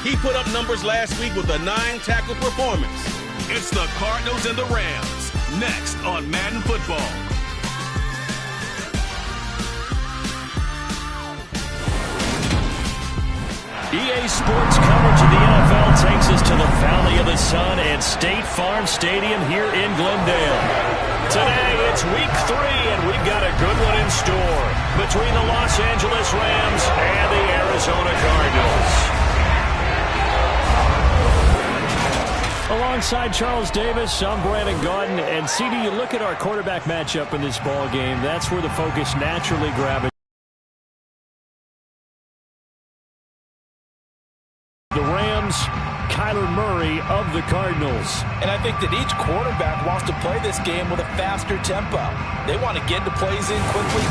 He put up numbers last week with a 9-tackle performance. It's the Cardinals and the Rams, next on Madden Football. EA Sports coverage of the NFL takes us to the Valley of the Sun and State Farm Stadium here in Glendale. Today, it's week 3, and we've got a good one in store between the Los Angeles Rams and the Arizona Cardinals. Alongside Charles Davis, I'm Brandon Gaudin, and CD, you look at our quarterback matchup in this ball game, that's where the focus naturally gravitates. The Rams, Kyler Murray of the Cardinals. And I think that each quarterback wants to play this game with a faster tempo. They want to get the plays in quickly.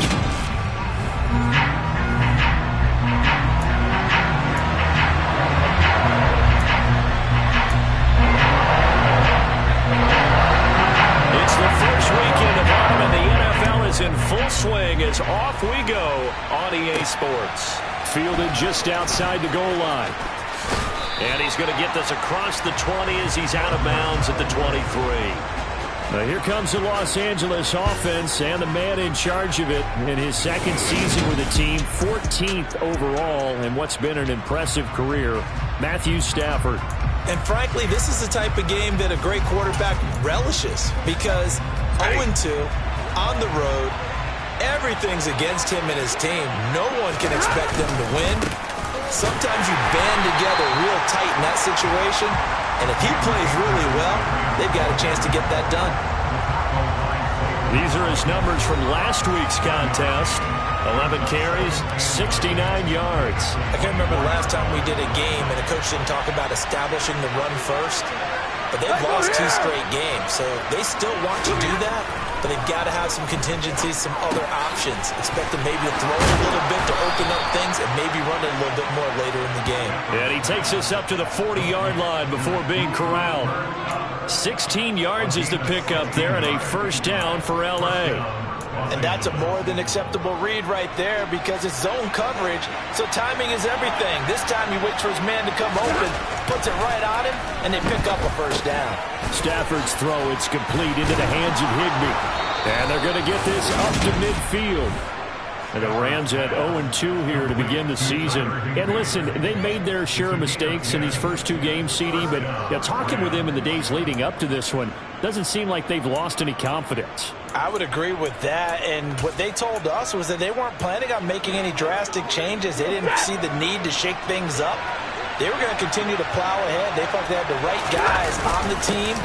It's the first weekend of autumn, and the NFL is in full swing as off we go on EA Sports. Fielded just outside the goal line. And he's going to get this across the 20 as he's out of bounds at the 23. Now here comes the Los Angeles offense and the man in charge of it in his second season with the team, 14th overall in what's been an impressive career, Matthew Stafford. And frankly, this is the type of game that a great quarterback relishes because 0-2 on the road, everything's against him and his team. No one can expect them to win. Sometimes you band together real tight in that situation, and if he plays really well, they've got a chance to get that done. These are his numbers from last week's contest. 11 carries, 69 yards. I can't remember the last time we did a game and the coach didn't talk about establishing the run first, but they've lost 2 straight games, so they still want to do that. But they've got to have some contingencies, some other options. Expect them maybe to throw it a little bit to open up things and maybe run it a little bit more later in the game. And he takes us up to the 40-yard line before being corralled. 16 yards is the pickup there and a first down for L.A. And that's a more than acceptable read right there because it's zone coverage, so timing is everything. This time he waits for his man to come open, puts it right on him, and they pick up a first down. Stafford's throw, it's complete into the hands of Higbee. And they're going to get this up to midfield. And the Rams at 0-2 here to begin the season. And listen, they made their share of mistakes in these first 2 games, CD, but talking with them in the days leading up to this one, doesn't seem like they've lost any confidence. I would agree with that, and what they told us was that they weren't planning on making any drastic changes. They didn't see the need to shake things up. They were going to continue to plow ahead. They felt they had the right guys on the team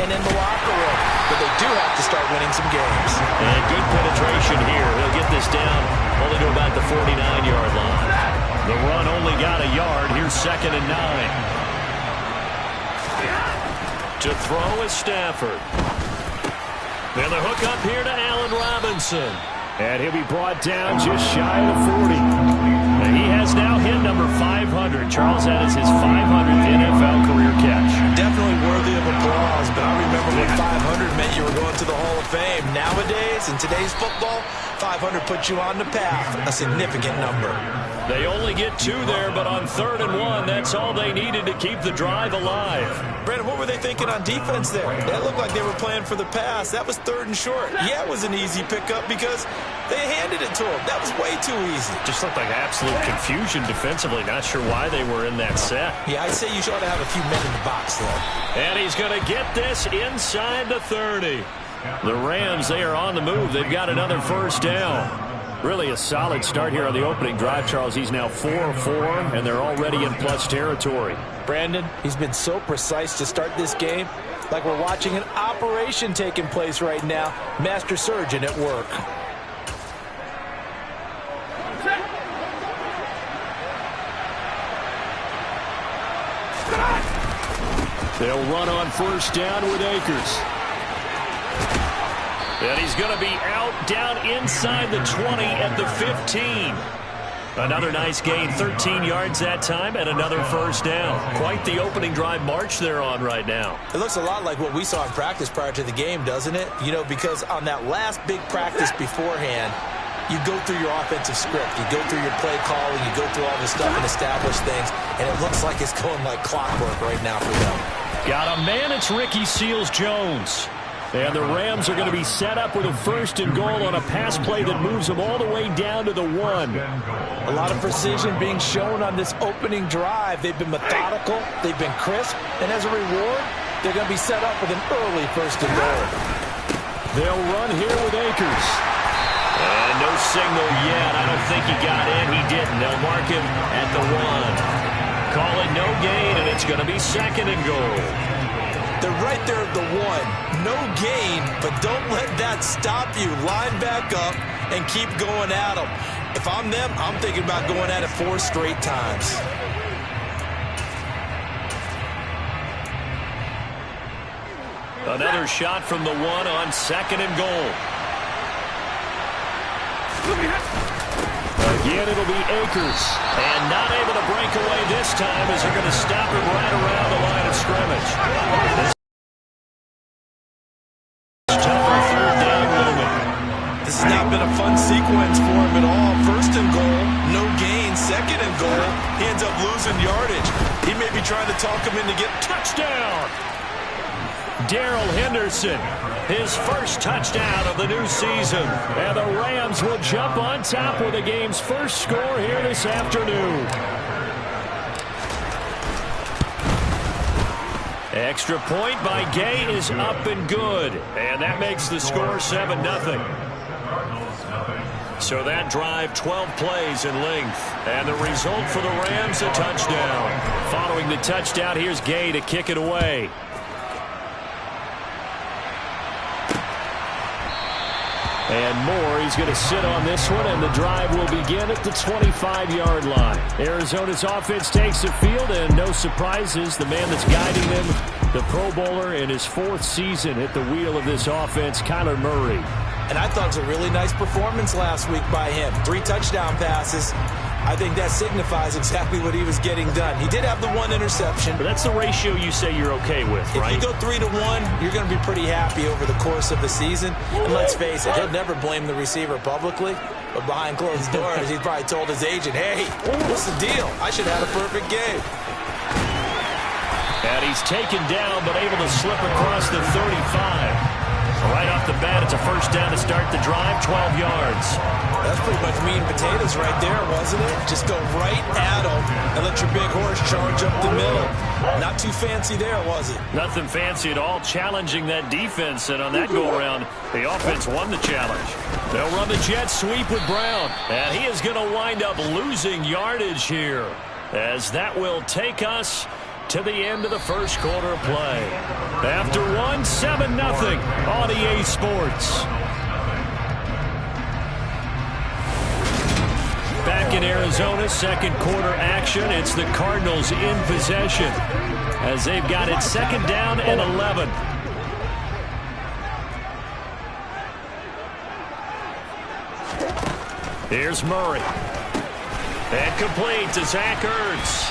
and in the locker room, but they do have to start winning some games. And good penetration here. He'll get this down only to about the 49-yard line. The run only got a yard. Here's 2nd and 9. To throw is Stafford. Then the hook up here to Allen Robinson. And he'll be brought down just shy of the 40. And he has now hit number 500. Charles, that is his 500th NFL career catch. Definitely worthy of applause, but I remember when 500 meant you were going to the Hall of Fame. Nowadays, in today's football, 500 puts you on the path, a significant number. They only get 2 there, but on 3rd and 1, that's all they needed to keep the drive alive. Brandon, what were they thinking on defense there? That looked like they were playing for the pass. That was 3rd and short. Yeah, it was an easy pickup because they handed it to him. That was way too easy. Just looked like absolute confusion defensively. Not sure why they were in that set. Yeah, I'd say you ought to have a few men in the box there. And he's going to get this inside the 30. The Rams, they are on the move. They've got another first down. Really a solid start here on the opening drive, Charles. He's now 4-4, and they're already in plus territory. Brandon, he's been so precise to start this game, like we're watching an operation taking place right now. Master surgeon at work. They'll run on first down with Akers. And he's going to be out down inside the 20 at the 15. Another nice gain, 13 yards that time, and another first down. Quite the opening drive march they're on right now. It looks a lot like what we saw in practice prior to the game, doesn't it? You know, because on that last big practice beforehand, you go through your offensive script. You go through your play calling. You go through all this stuff and establish things. And it looks like it's going like clockwork right now for them. Got a man. It's Ricky Seals-Jones. And the Rams are going to be set up with a 1st and goal on a pass play that moves them all the way down to the 1. A lot of precision being shown on this opening drive. They've been methodical. They've been crisp. And as a reward, they're going to be set up with an early 1st and goal. They'll run here with Akers. And no signal yet. I don't think he got in. He didn't. They'll mark him at the 1. Call it no gain, and it's going to be 2nd and goal. They're right there at the 1. No gain, but don't let that stop you. Line back up and keep going at them. If I'm them, I'm thinking about going at it 4 straight times. Another shot from the 1 on 2nd and goal. Again, it'll be Akers. And not able to break away this time as they're going to stop him right around the line of scrimmage. This has not been a fun sequence for him at all. 1st and goal, no gain. 2nd and goal, he ends up losing yardage. He may be trying to talk him into getting touchdown. Darrell Henderson, his first touchdown of the new season. And the Rams will jump on top with the game's first score here this afternoon. Extra point by Gay is up and good. And that makes the score 7-0. So that drive, 12 plays in length. And the result for the Rams, a touchdown. Following the touchdown, here's Gay to kick it away. And Moore, he's going to sit on this one, and the drive will begin at the 25-yard line. Arizona's offense takes the field, and no surprises. The man that's guiding them, the Pro Bowler in his 4th season at the wheel of this offense, Kyler Murray. And I thought it was a really nice performance last week by him. 3 touchdown passes. I think that signifies exactly what he was getting done. He did have the 1 interception. But that's the ratio you say you're okay with, right? If you go 3-1, you're going to be pretty happy over the course of the season. And let's face it, he'll never blame the receiver publicly. But behind closed doors, he's probably told his agent, hey, what's the deal? I should have had a perfect game. And he's taken down, but able to slip across the 35. Right off the bat, it's a 1st down to start the drive, 12 yards. That's pretty much meat and potatoes right there, wasn't it? Just go right at them and let your big horse charge up the middle. Not too fancy there, was it? Nothing fancy at all, challenging that defense. And on that go-around, the offense won the challenge. They'll run the jet sweep with Brown. And he is going to wind up losing yardage here, as that will take us to the end of the 1st quarter of play. After 1, 7-0 on EA Sports. Back in Arizona, 2nd quarter action. It's the Cardinals in possession as they've got it 2nd down and 11. Here's Murray. And complete to Zach Ertz.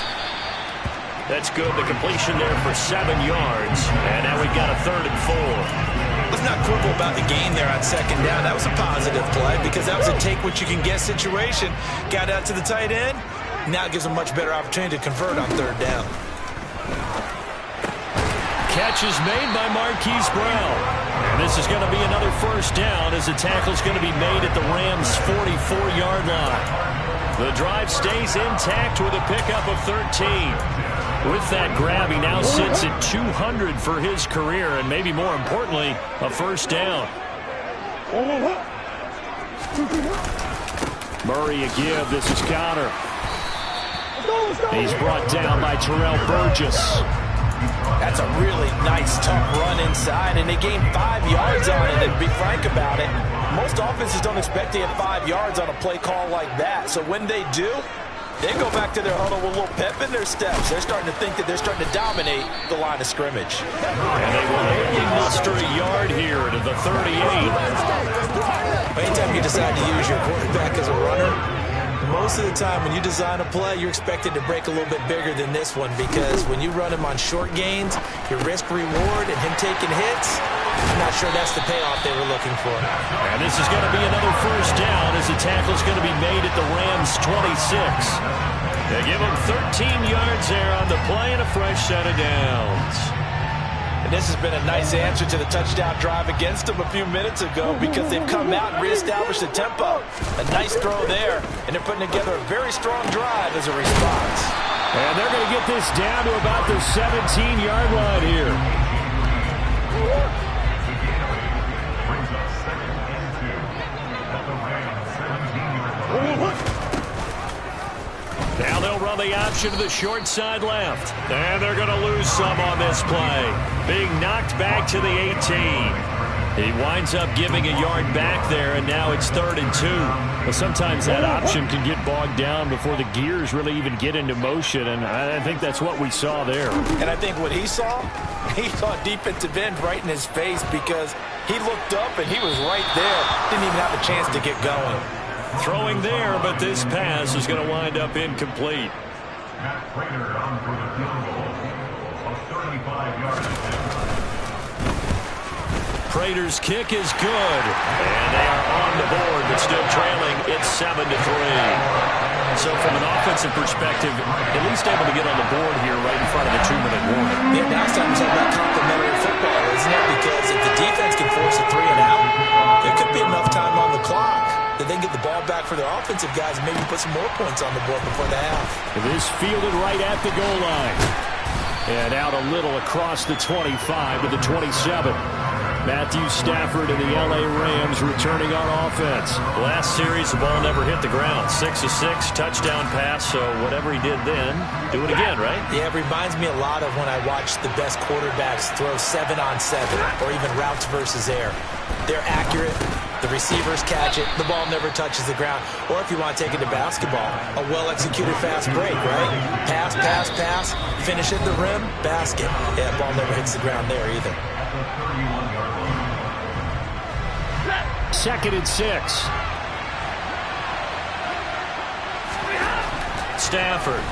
That's good. The completion there for 7 yards. And now we've got a 3rd and 4. Let's not quibble about the gain there on 2nd down. That was a positive play because that was a take-what-you-can-get situation. Got out to the tight end. Now it gives them a much better opportunity to convert on 3rd down. Catch is made by Marquise Brown. And this is going to be another 1st down as the tackle's going to be made at the Rams' 44-yard line. The drive stays intact with a pickup of 13. With that grab, he now sits at 200 for his career, and maybe more importantly, a 1st down. Murray a give. This is counter. He's brought down by Terrell Burgess. That's a really nice, tough run inside, and they gained 5 yards on it. And to be frank about it, most offenses don't expect to get 5 yards on a play call like that. So when they do, they go back to their huddle with a little pep in their steps. They're starting to think that they're starting to dominate the line of scrimmage. And they will only muster a yard here to the 38. Anytime you decide to use your quarterback as a runner, most of the time when you design a play, you're expected to break a little bit bigger than this one, because when you run him on short gains, your risk reward and him taking hits, I'm not sure that's the payoff they were looking for. And this is going to be another first down as the tackle's going to be made at the Rams' 26. They give him 13 yards there on the play and a fresh set of downs. And this has been a nice answer to the touchdown drive against them a few minutes ago because they've come out and reestablished the tempo. A nice throw there, and they're putting together a very strong drive as a response. And they're going to get this down to about the 17-yard line here. Now they'll run the option to the short side left. And they're going to lose some on this play. Being knocked back to the 18. He winds up giving a yard back there, and now it's 3rd and 2. But sometimes that option can get bogged down before the gears really even get into motion, and I think that's what we saw there. And I think what he saw defensive end right in his face because he looked up and he was right there. Didn't even have a chance to get going. Throwing there, but this pass is going to wind up incomplete. Prater on for the field goal of 35 yards. Prater's kick is good, and they are on the board, but still trailing. It's 7-3. So from an offensive perspective, at least able to get on the board here right in front of the 2-minute warning. Yeah, now it's time to talk about complementary football, isn't it? Because if the defense can force a 3 and out, there could be enough time on the clock that they can get the ball back for their offensive guys and maybe put some more points on the board before the half. It is fielded right at the goal line. And out a little across the 25 to the 27. Matthew Stafford and the L.A. Rams returning on offense. Last series, the ball never hit the ground. 6 of 6, touchdown pass, so whatever he did then, do it again, right? Yeah, it reminds me a lot of when I watched the best quarterbacks throw 7-on-7 or even routes versus air. They're accurate. The receivers catch it. The ball never touches the ground. Or if you want to take it to basketball, a well-executed fast break, right? Pass, pass, pass, finish at the rim, basket. Yeah, the ball never hits the ground there either. 2nd and 6. Stafford.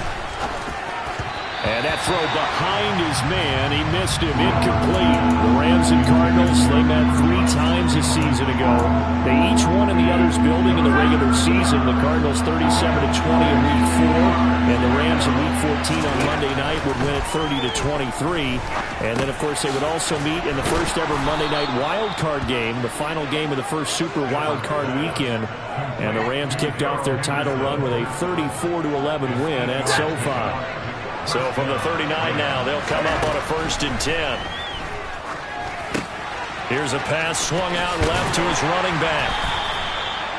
And that throw behind his man, he missed him, incomplete. The Rams and Cardinals, they met 3 times a season ago. They each won in the other's building in the regular season. The Cardinals 37-20 in Week 4, and the Rams in Week 14 on Monday night would win it 30-23. And then, of course, they would also meet in the first ever Monday night wild card game, the final game of the first Super Wild Card weekend. And the Rams kicked off their title run with a 34-11 win at SoFi. So from the 39 now, they'll come up on a 1st and 10. Here's a pass swung out left to his running back.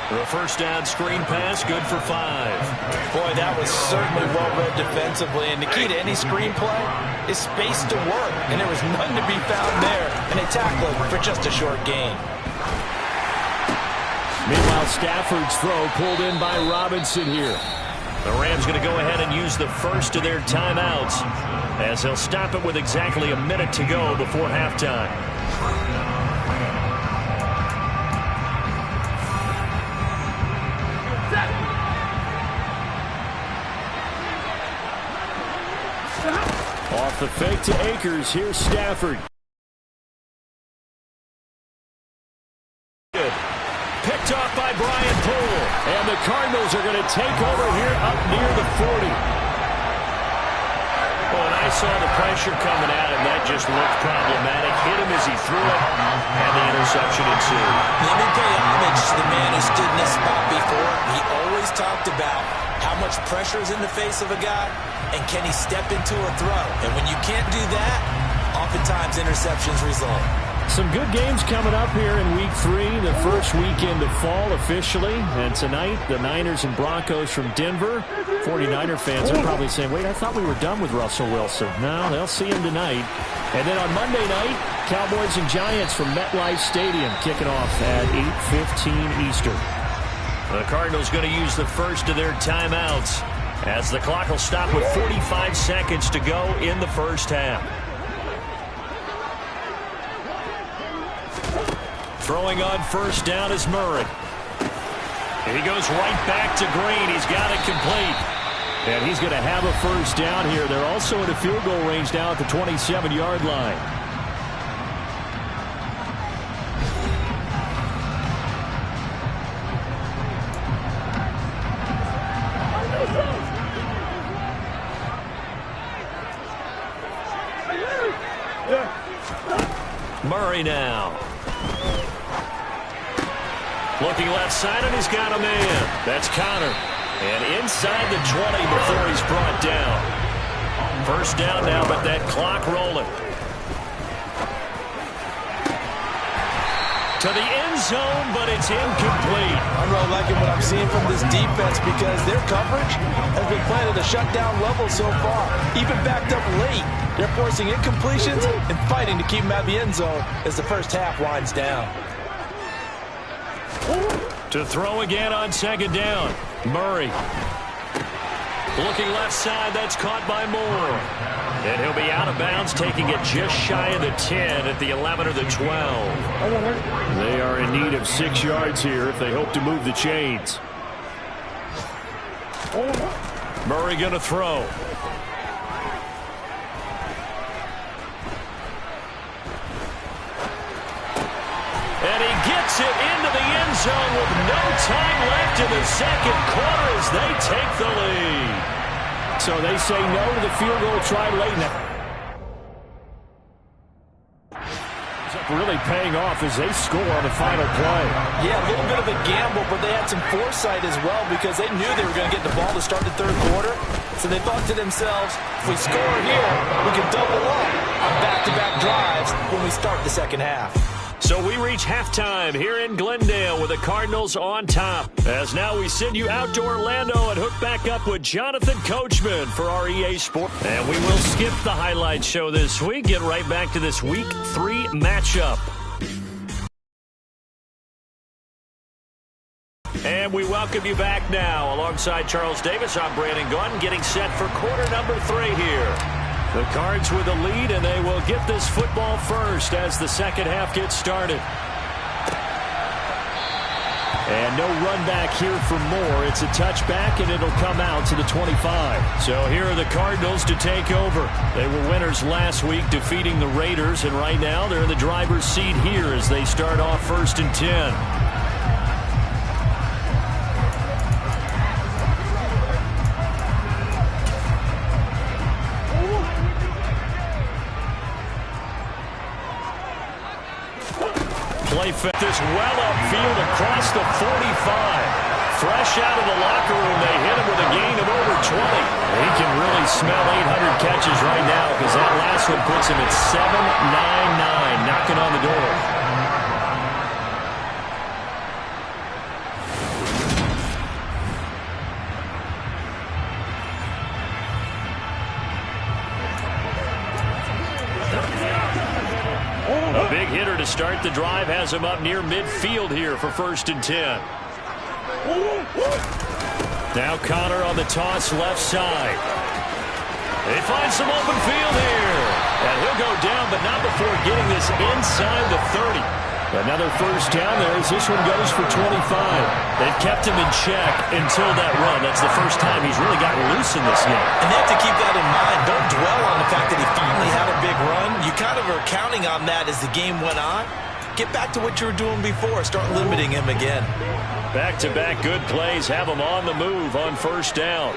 The first down screen pass, good for 5. Boy, that was certainly well read defensively. And the key to any screen play is space to work. And there was none to be found there. And they tackle it for just a short gain. Meanwhile, Stafford's throw pulled in by Robinson here. The Rams going to go ahead and use the first of their timeouts as they'll stop it with exactly a minute to go before halftime. Off the fake to Akers, here's Stafford. Picked off by Brian Poole. And the Cardinals are going to take over here up near the 40. Well, and I saw the pressure coming at him. That just looked problematic. Hit him as he threw it, and the interception ensued. Let me pay homage to the man who stood in this spot before. He always talked about how much pressure is in the face of a guy, and can he step into a throw. And when you can't do that, oftentimes interceptions result. Some good games coming up here in Week 3, the first weekend of fall officially. And tonight, the Niners and Broncos from Denver. 49er fans are probably saying, wait, I thought we were done with Russell Wilson. No, they'll see him tonight. And then on Monday night, Cowboys and Giants from MetLife Stadium kicking off at 8:15 Eastern. The Cardinals going to use the first of their timeouts as the clock will stop with 45 seconds to go in the first half. Throwing on first down is Murray. And he goes right back to Green. He's got it complete. And he's going to have a first down here. They're also in a field goal range now at the 27-yard line. Murray now. Looking left side, and he's got a man. That's Connor. And inside the 20 before he's brought down. First down now, but that clock rolling. To the end zone, but it's incomplete. I'm really liking what I'm seeing from this defense because their coverage has been playing at a shutdown level so far. Even backed up late, they're forcing incompletions and fighting to keep them out of the end zone as the first half winds down. To throw again on second down. Murray. Looking left side, that's caught by Moore. And he'll be out of bounds, taking it just shy of the 10 at the 11 or the 12. They are in need of 6 yards here if they hope to move the chains. Murray going to throw. And he gets it into the end zone with no time left in the second quarter as they take the lead. So they say no to the field goal try late now. Really paying off as they score on the final play. Yeah, a little bit of a gamble, but they had some foresight as well because they knew they were going to get the ball to start the third quarter. So they thought to themselves, if we score here, we can double up on back-to-back drives when we start the second half. So we reach halftime here in Glendale with the Cardinals on top. As now we send you out to Orlando and hook back up with Jonathan Coachman for our EA Sport. And we will skip the highlight show this week. Get right back to this Week 3 matchup. And we welcome you back now. Alongside Charles Davis, I'm Brandon Gunn, getting set for quarter number 3 here. The Cards with the lead, and they will get this football first as the second half gets started. And no run back here for Moore. It's a touchback, and it'll come out to the 25. So here are the Cardinals to take over. They were winners last week, defeating the Raiders, and right now they're in the driver's seat here as they start off 1st and 10. Play fit this well upfield across the 45. Fresh out of the locker room, they hit him with a gain of over 20. He can really smell 800 catches right now because that last one puts him at 799, knocking on the door. A big hitter to start the drive has him up near midfield here for 1st and 10. Now Connor on the toss left side. They find some open field here. And he'll go down, but not before getting this inside the 30. Another first down there as this one goes for 25. They've kept him in check until that run. That's the first time he's really gotten loose in this game. And they have to keep that in mind. Don't dwell on the fact that he finally had a big run. You kind of are counting on that as the game went on. Get back to what you were doing before. Start limiting him again. Back-to-back good plays have him on the move on first down.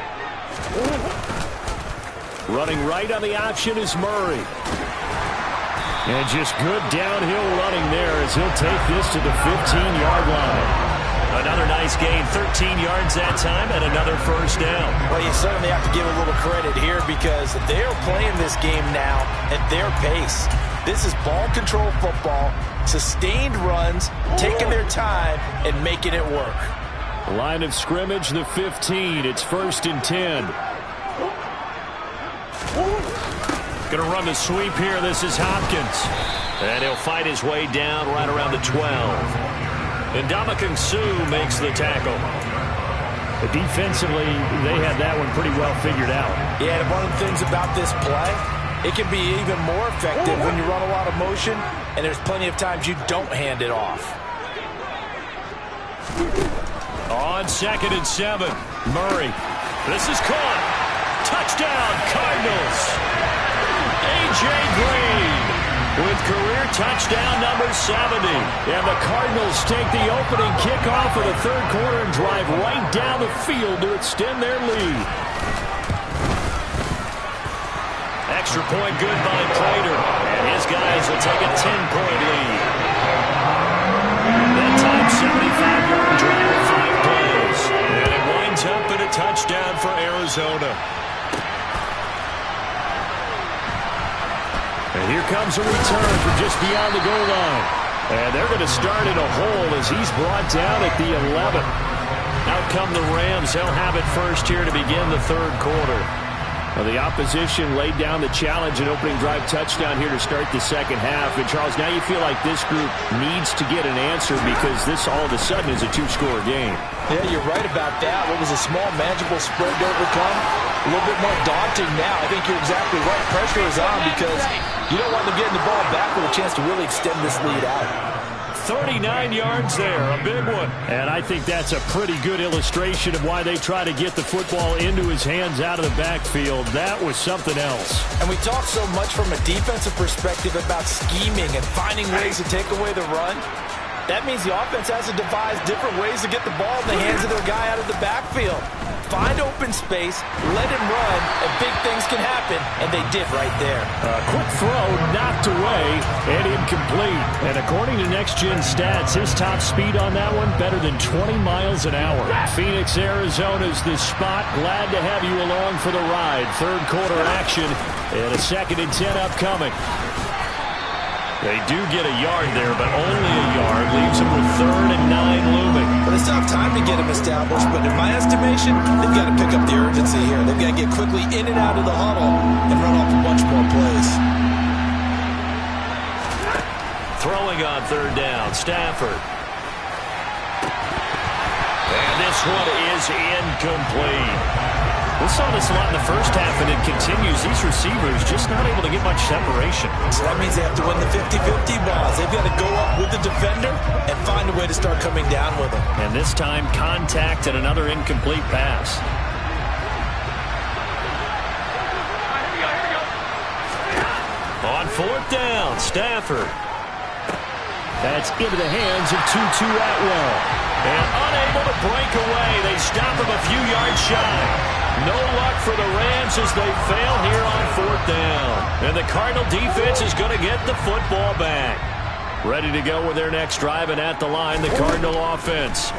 Running right on the option is Murray. And just good downhill running there as he'll take this to the 15-yard line. Another nice gain, 13 yards that time, and another first down. Well, you certainly have to give a little credit here because they're playing this game now at their pace. This is ball control football, sustained runs, taking their time, and making it work. Line of scrimmage, the 15. It's 1st and 10. Going to run the sweep here. This is Hopkins. And he'll fight his way down right around the 12. And Ndamukong Suh makes the tackle. Defensively, they had that one pretty well figured out. Yeah, and one of the things about this play, it can be even more effective when you run a lot of motion, and there's plenty of times you don't hand it off. On 2nd and 7, Murray. This is caught. Touchdown, Cardinals. A.J. Green with career touchdown number 70. And the Cardinals take the opening kickoff of the third quarter and drive right down the field to extend their lead. extra point good by Prater. And his guys will take a 10-point lead. That time, 75-yard drive of 5 plays. And it winds up in a touchdown for Arizona. And here comes a return from just beyond the goal line. And they're going to start in a hole as he's brought down at the 11. Out come the Rams. They'll have it first here to begin the third quarter. Well, the opposition laid down the challenge and opening drive touchdown here to start the second half. And, Charles, now you feel like this group needs to get an answer because this all of a sudden is a two-score game. Yeah, you're right about that. What was a small, manageable spread to overcome? A little bit more daunting now. I think you're exactly right. Pressure is on because you don't want them getting the ball back with a chance to really extend this lead out. 39 yards there, a big one. And I think that's a pretty good illustration of why they try to get the football into his hands out of the backfield. That was something else. And we talk so much from a defensive perspective about scheming and finding ways to take away the run. That means the offense has to devise different ways to get the ball in the hands of their guy out of the backfield. Find open space, let him run, and big things can happen, and they did right there. A quick throw, knocked away, and incomplete. And according to Next Gen Stats, his top speed on that one, better than 20 miles an hour. Phoenix, Arizona's the spot. Glad to have you along for the ride. Third quarter action, and a 2nd and 10 upcoming. They do get a yard there, but only a yard. Leaves them with 3rd and 9 looming. Well, they still have time to get him established, but in my estimation, they've got to pick up the urgency here. They've got to get quickly in and out of the huddle and run off a bunch more plays. Throwing on 3rd down, Stafford. And this one is incomplete. We saw this a lot in the first half, and it continues. These receivers just not able to get much separation. So that means they have to win the 50-50 balls. They've got to go up with the defender and find a way to start coming down with them. And this time, contact and another incomplete pass. On 4th down, Stafford. That's into the hands of Tutu Atwell. And unable to break away. They stop him a few yards shy. No luck for the Rams as they fail here on 4th down. And the Cardinal defense is going to get the football back. Ready to go with their next drive, and at the line, the Cardinal offense.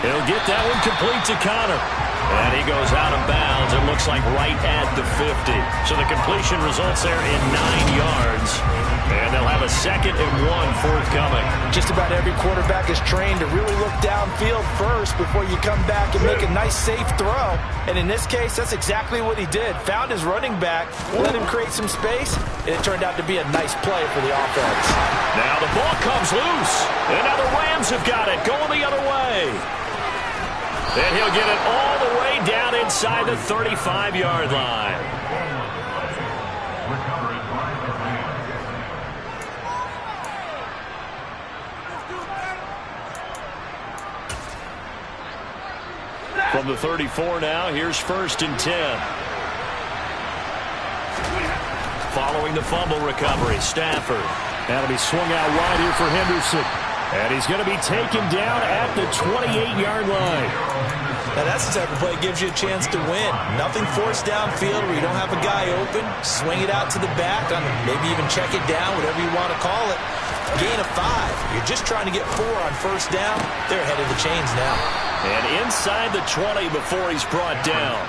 He'll get that one complete to Connor. And he goes out of bounds. It looks like right at the 50. So the completion results there in 9 yards. And they'll have a 2nd and 1 forthcoming. Just about every quarterback is trained to really look downfield first before you come back and make a nice, safe throw. And in this case, that's exactly what he did. Found his running back, let him create some space, and it turned out to be a nice play for the offense. Now the ball comes loose. And now the Rams have got it, going the other way. And he'll get it all the way down inside the 35-yard line. From the 34 now, here's 1st and 10. Following the fumble recovery, Stafford. That'll be swung out wide here for Henderson. And he's going to be taken down at the 28-yard line. Now that's the type of play that gives you a chance to win. Nothing forced downfield where you don't have a guy open. Swing it out to the back, maybe even check it down, whatever you want to call it. Gain of 5. You're just trying to get 4 on 1st down. They're ahead of the chains now. And inside the 20 before he's brought down.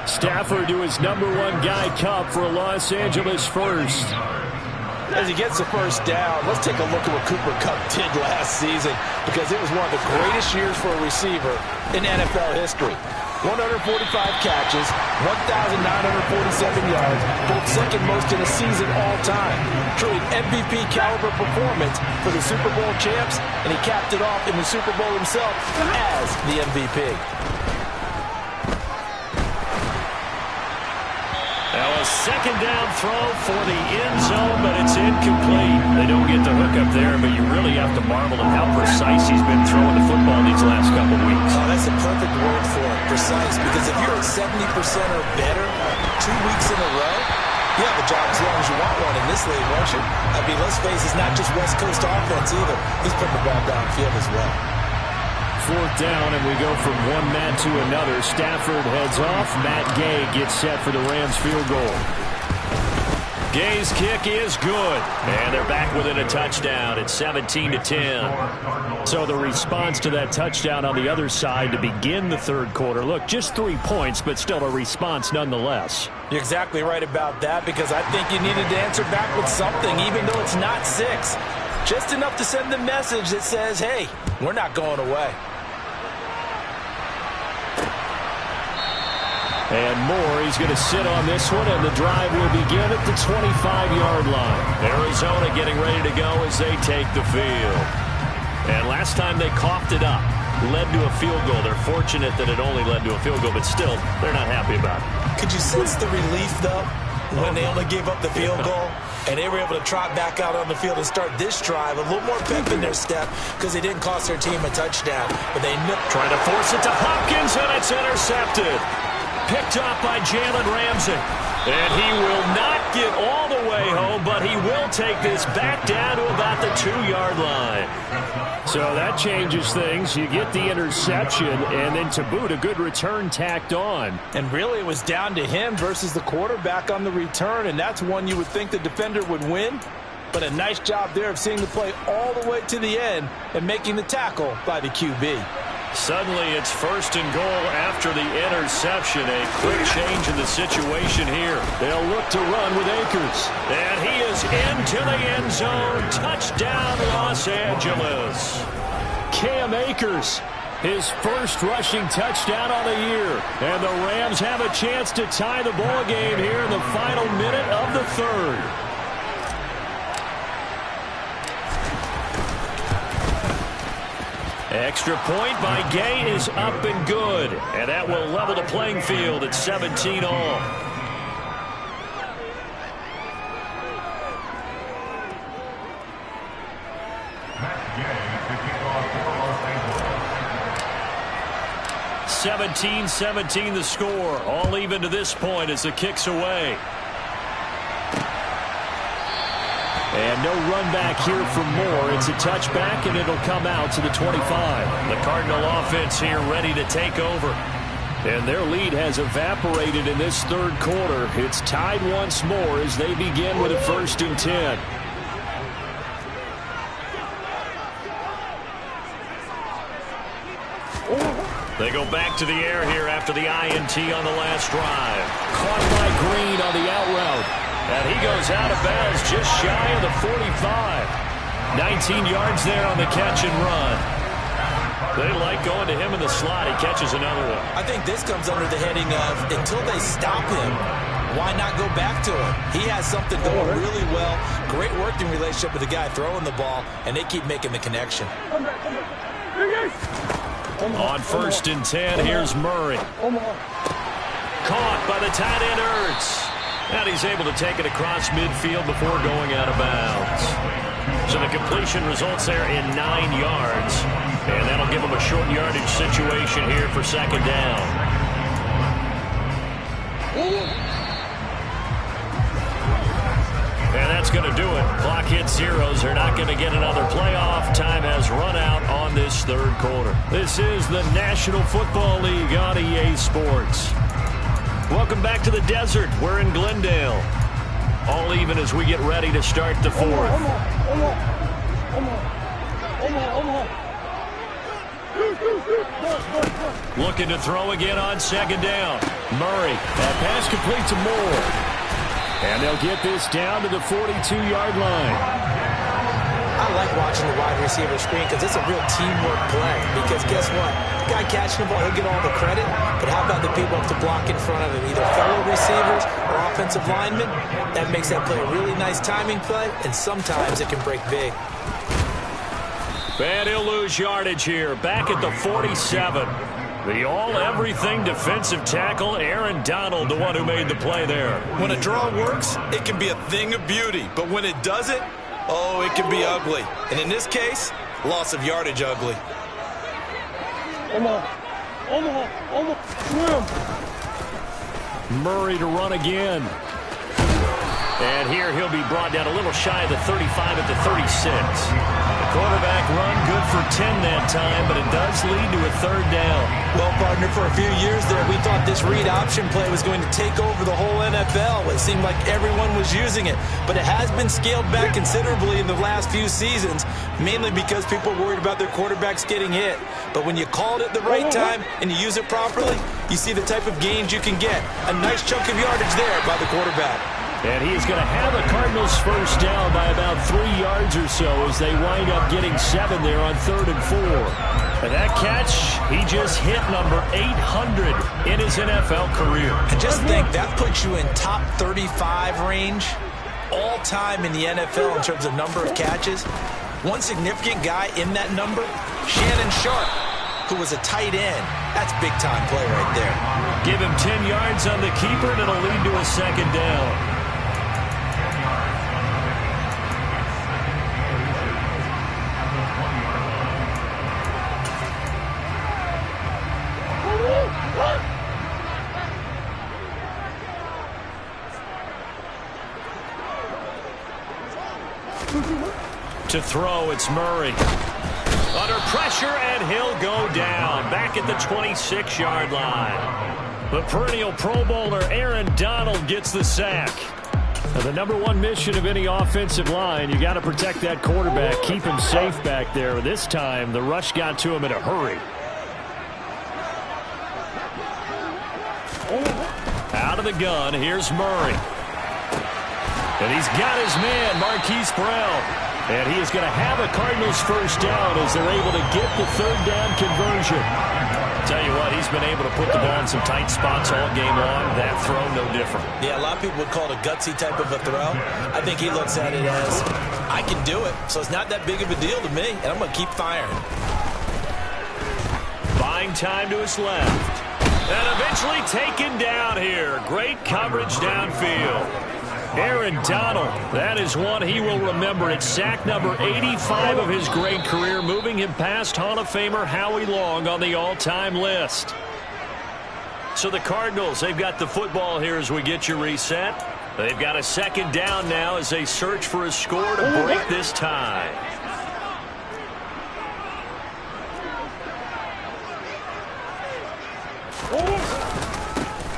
Stafford to his #1 guy, Cup, for a Los Angeles first. As he gets the 1st down, let's take a look at what Cooper Kupp did last season, because it was one of the greatest years for a receiver in NFL history. 145 catches, 1,947 yards, both 2nd most in a season all time. Truly MVP caliber performance for the Super Bowl champs, and he capped it off in the Super Bowl himself as the MVP. Now a 2nd down throw for the end zone, but it's incomplete. They don't get the hook up there, but you really have to marvel at how precise he's been throwing the football these last couple weeks. Oh, that's a perfect word for it, precise, because if you're at 70% or better 2 weeks in a row, you have a job as long as you want one in this league, won't you? I mean, let's face it, it's not just West Coast offense either. He's putting the ball downfield as well. 4th down, and we go from one Matt to another. Stafford heads off. Matt Gay gets set for the Rams field goal. Gay's kick is good, and they're back within a touchdown. It's 17-10. So the response to that touchdown on the other side to begin the third quarter. Look, just 3 points, but still a response nonetheless. You're exactly right about that, because I think you needed to answer back with something, even though it's not 6. Just enough to send the message that says, hey, we're not going away. And Moore, he's going to sit on this one, and the drive will begin at the 25-yard line. Arizona getting ready to go as they take the field. And last time they coughed it up, led to a field goal. They're fortunate that it only led to a field goal, but still, they're not happy about it. Could you sense the relief, though, when they only gave up the field goal? And they were able to trot back out on the field and start this drive. A little more pep in their step because they didn't cost their team a touchdown. But they trying to force it to Hopkins, and it's intercepted. Picked off by Jalen Ramsey. And he will not get all the way home, but he will take this back down to about the 2-yard line. So that changes things. You get the interception, and then to boot, a good return tacked on. And really, it was down to him versus the quarterback on the return, and that's one you would think the defender would win. But a nice job there of seeing the play all the way to the end and making the tackle by the QB. Suddenly, it's 1st and goal after the interception. A quick change in the situation here. They'll look to run with Akers. And he is into the end zone. Touchdown, Los Angeles. Cam Akers, his first rushing touchdown on the year. And the Rams have a chance to tie the ball game here in the final minute of the third. Extra point by Gay is up and good. And that will level the playing field at 17 all. Matt Gay to kick off for Los Angeles. 17-17 the score. All even to this point as the kick's away. And no run back here for Moore. It's a touchback, and it'll come out to the 25. The Cardinal offense here ready to take over. And their lead has evaporated in this third quarter. It's tied once more as they begin with a 1st and 10. They go back to the air here after the INT on the last drive. Caught by Green on the out route. And he goes out of bounds just shy of the 45. 19 yards there on the catch and run. They like going to him in the slot. He catches another one. I think this comes under the heading of until they stop him, why not go back to him? He has something going really well. Great working relationship with the guy throwing the ball, and they keep making the connection. On 1st and 10, here's Murray. Caught by the tight end Ertz. And he's able to take it across midfield before going out of bounds. So the completion results there in 9 yards. And that'll give him a short yardage situation here for 2nd down. And that's going to do it. Clock hits zeros. They're not going to get another playoff. Time has run out on this third quarter. This is the National Football League on EA Sports. Welcome back to the desert. We're in Glendale. All even as we get ready to start the fourth. Looking to throw again on 2nd down. Murray. That pass complete to Moore. And they'll get this down to the 42-yard line. I like watching the wide receiver screen because it's a real teamwork play. Because guess what? The guy catching the ball, he'll get all the credit. But how about the people up to block in front of him? Either fellow receivers or offensive linemen. That makes that play a really nice timing play. And sometimes it can break big. And he'll lose yardage here. Back at the 47. The all-everything defensive tackle, Aaron Donald, the one who made the play there. When a draw works, it can be a thing of beauty. But when it doesn't, oh, it can be ugly. And in this case, loss of yardage ugly. Swim. Murray to run again. And here he'll be brought down a little shy of the 35 at the 36. The quarterback run good for 10 that time, but it does lead to a third down. Well, partner, for a few years there, we thought this read option play was going to take over the whole NFL. It seemed like everyone was using it, but it has been scaled back considerably in the last few seasons, mainly because people are worried about their quarterbacks getting hit. But when you call it at the right time and you use it properly, you see the type of gains you can get. A nice chunk of yardage there by the quarterback. And he's going to have the Cardinals first down by about 3 yards or so as they wind up getting 7 there on 3rd and 4. And that catch, he just hit number 800 in his NFL career. I just think that puts you in top 35 range all time in the NFL in terms of number of catches. One significant guy in that number, Shannon Sharp, who was a tight end. That's big-time play right there. Give him 10 yards on the keeper, and it'll lead to a second down. To throw, it's Murray. Under pressure, and he'll go down. Back at the 26-yard line. The perennial Pro Bowler Aaron Donald gets the sack. Now, the number one mission of any offensive line, you got to protect that quarterback, keep him safe back there. This time, the rush got to him in a hurry. Out of the gun, here's Murray. And he's got his man, Marquise Brown. And he is going to have a Cardinals first down as they're able to get the third down conversion. Tell you what, he's been able to put the ball in some tight spots all game long. That throw, no different. Yeah, a lot of people would call it a gutsy type of a throw. I think he looks at it as, I can do it, so it's not that big of a deal to me, and I'm going to keep firing. Buying time to his left. And eventually taken down here. Great coverage downfield. Aaron Donald, that is one he will remember. It's sack number 85 of his great career, moving him past Hall of Famer Howie Long on the all-time list. So the Cardinals, they've got the football here as we get you reset. They've got a second down now as they search for a score to break this tie.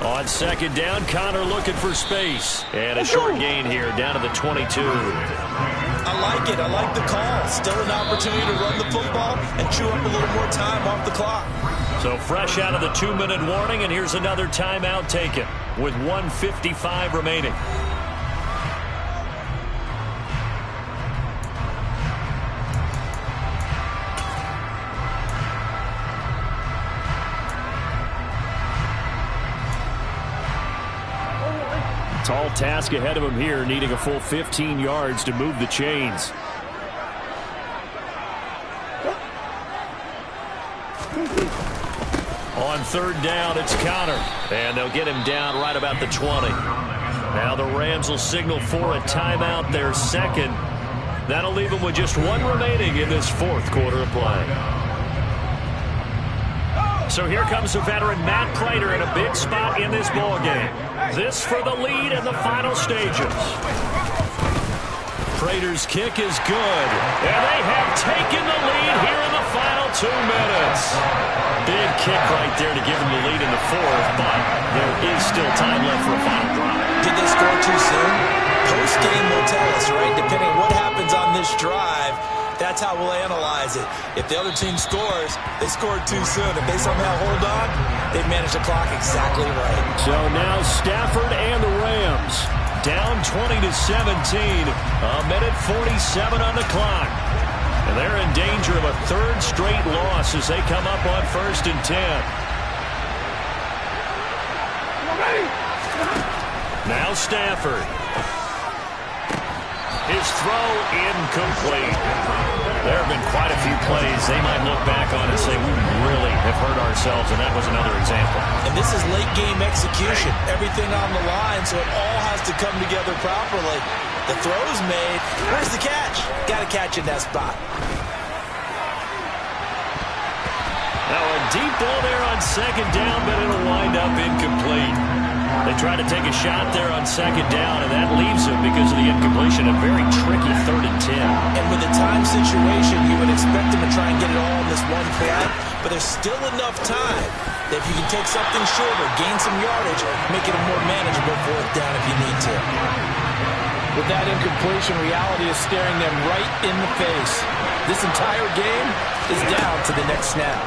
On second down, Connor looking for space. And a short gain here down to the 22. I like it. I like the call. Still an opportunity to run the football and chew up a little more time off the clock. So fresh out of the 2-minute warning, and here's another timeout taken with 1:55 remaining. Tall task ahead of him here, needing a full 15 yards to move the chains. On third down, it's Connor. And they'll get him down right about the 20. Now the Rams will signal for a timeout, their second. That'll leave them with just one remaining in this fourth quarter of play. So here comes the veteran Matt Prater in a big spot in this ballgame. This for the lead in the final stages. Prater's kick is good. And they have taken the lead here in the final 2 minutes. Big kick right there to give them the lead in the fourth, but there is still time left for a final drive. Did they score too soon? Post-game will tell us, right? Depending on what happens on this drive, that's how we'll analyze it. If the other team scores, they scored too soon. If they somehow hold on, they've managed the clock exactly right. So now Stafford and the Rams down 20-17. A minute 47 on the clock. And they're in danger of a third straight loss as they come up on 1st and 10. Now Stafford. His throw incomplete. There have been quite a few plays they might look back on and say, we really have hurt ourselves, and that was another example. And this is late-game execution. Everything on the line, so it all has to come together properly. The throw's made. Where's the catch? Got to catch in that spot. Now a deep ball there on second down, but it'll wind up incomplete. They try to take a shot there on second down, and that leaves them because of the incompletion. A very tricky 3rd and 10. And with a time situation, you would expect them to try and get it all in this one play, but there's still enough time that if you can take something shorter, gain some yardage, make it a more manageable 4th down if you need to. With that incompletion, reality is staring them right in the face. This entire game is down to the next snap.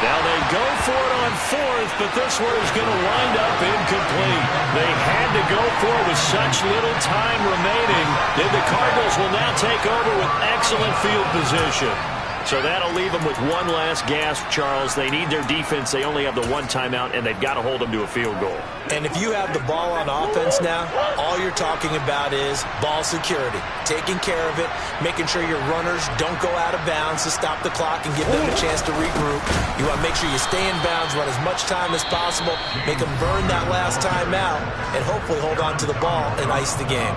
Now they go for it on 4th, but this one is going to wind up incomplete. They had to go for it with such little time remaining. And the Cardinals will now take over with excellent field position. So that'll leave them with one last gasp, Charles. They need their defense. They only have the one timeout, and they've got to hold them to a field goal. And if you have the ball on offense now, all you're talking about is ball security, taking care of it, making sure your runners don't go out of bounds to stop the clock and give them a chance to regroup. You want to make sure you stay in bounds, run as much time as possible, make them burn that last timeout, and hopefully hold on to the ball and ice the game.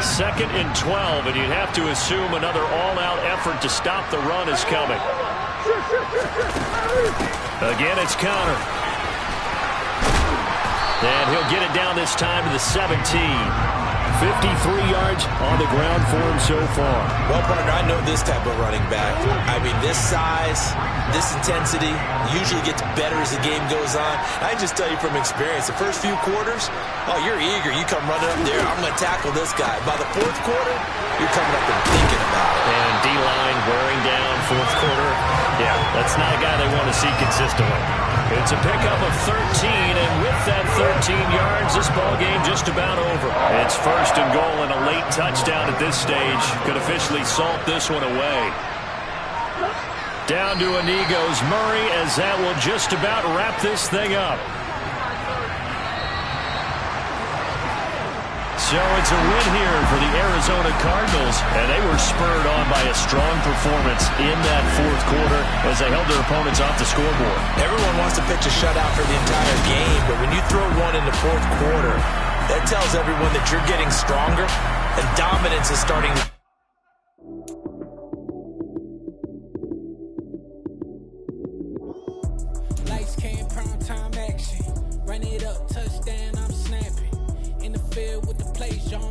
2nd and 12, and you'd have to assume another all-out effort to stop the run is coming. Again, it's Connor. And he'll get it down this time to the 17. 53 yards on the ground for him so far. Well, partner, I know this type of running back. I mean, this size, this intensity usually gets better as the game goes on. I can just tell you from experience, the first few quarters, oh, you're eager. You come running up there, I'm going to tackle this guy. By the 4th quarter, you're coming up and thinking about it. And D-line wearing down 4th quarter. Yeah, that's not a guy they want to see consistently. It's a pickup of 13, and with that 13 yards, this ball game just about over. It's 1st and goal, and a late touchdown at this stage could officially salt this one away. Down to a knee goes Murray, as that will just about wrap this thing up. So it's a win here for the Arizona Cardinals, and they were spurred on by a strong performance in that 4th quarter as they held their opponents off the scoreboard. Everyone wants to pitch a shutout for the entire game, but when you throw one in the 4th quarter, that tells everyone that you're getting stronger and dominance is starting to... Lights came, prime time action. Run it up, touchdown, I'm snapping. In the field with the play, Jean